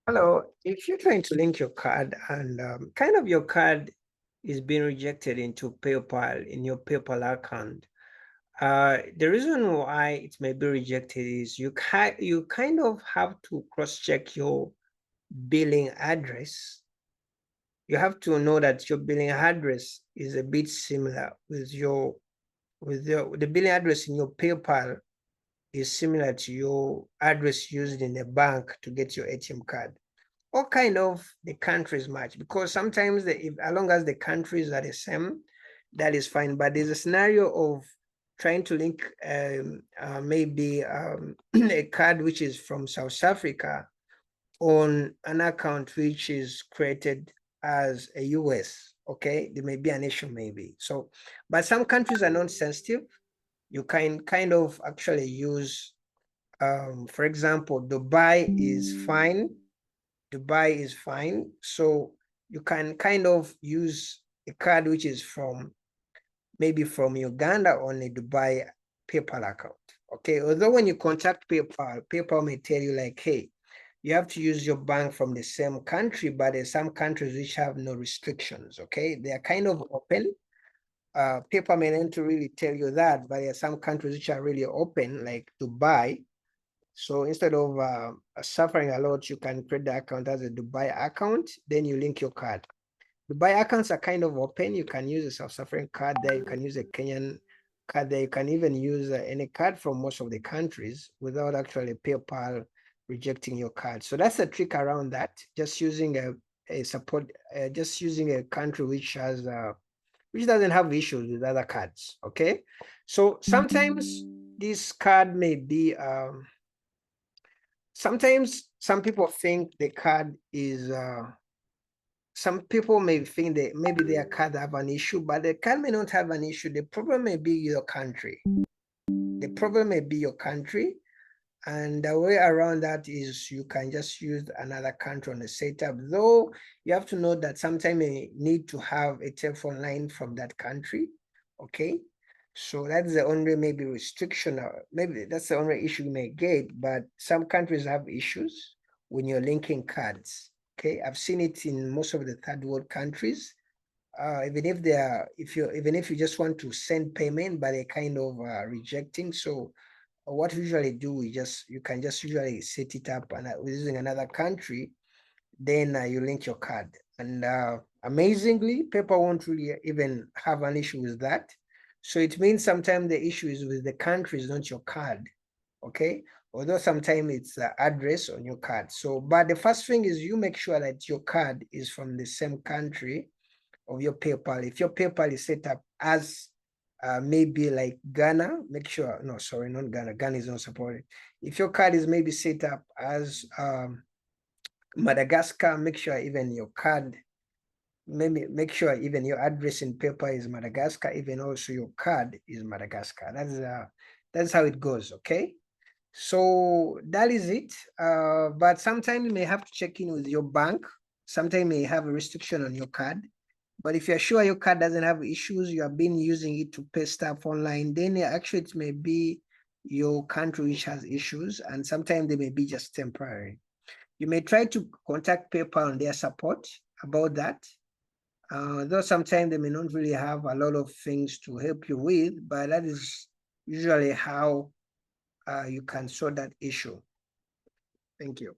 Hello, if you're trying to link your card and kind of your card is being rejected into PayPal in your PayPal account, the reason why it may be rejected is you kind of have to cross-check your billing address. You have to know that your billing address is a bit similar with the billing address in your PayPal is similar to your address used in a bank to get your ATM card. Or kind of the countries match, because sometimes if as long as the countries are the same, that is fine. But there's a scenario of trying to link maybe a card which is from South Africa on an account which is created as a US. Okay, there may be an issue, maybe. So, but some countries are not sensitive. You can kind of actually use, for example, Dubai is fine. Dubai is fine. So you can kind of use a card which is from maybe from Uganda on a Dubai PayPal account. Okay. Although when you contact PayPal, PayPal may tell you like, hey, you have to use your bank from the same country, but there's some countries which have no restrictions. Okay. They are kind of open. PayPal may not really tell you that, but there are some countries which are really open, like Dubai. So instead of suffering a lot, you can create the account as a Dubai account, then you link your card. Dubai accounts are kind of open. You can use a South African card there. You can use a Kenyan card there. You can even use any card from most of the countries without actually PayPal rejecting your card. So that's a trick around that. Just using just using a country which doesn't have issues with other cards. Okay, so sometimes this card may be sometimes some people think the card is some people may think that maybe their card have an issue, but the card may not have an issue. The problem may be your country. The problem may be your country. And the way around that is you can just use another country on the setup, though you have to know that sometimes you need to have a telephone line from that country. Okay. So that's the only maybe restriction, or maybe that's the only issue you may get. But some countries have issues when you're linking cards. Okay. I've seen it in most of the third world countries. Even if they are, even if you just want to send payment, but they're kind of rejecting. So what we usually do, you can just usually set it up and using another country, then you link your card. And amazingly, PayPal won't really even have an issue with that. So it means sometimes the issue is with the countries, not your card. Okay. Although sometimes it's the address on your card. So, but the first thing is you make sure that your card is from the same country of your PayPal. If your PayPal is set up as maybe like Ghana, make sure, no, sorry, not Ghana. Ghana is not supported. If your card is maybe set up as Madagascar, make sure even your card, maybe make sure even your address in PayPal is Madagascar, even also your card is Madagascar. That's how it goes, okay? So that is it. But sometimes you may have to check in with your bank. Sometimes you may have a restriction on your card. But if you're sure your card doesn't have issues, you have been using it to pay stuff online, then actually it may be your country which has issues, and sometimes they may be just temporary. You may try to contact PayPal on their support about that. Though sometimes they may not really have a lot of things to help you with, but that is usually how you can sort that issue. Thank you.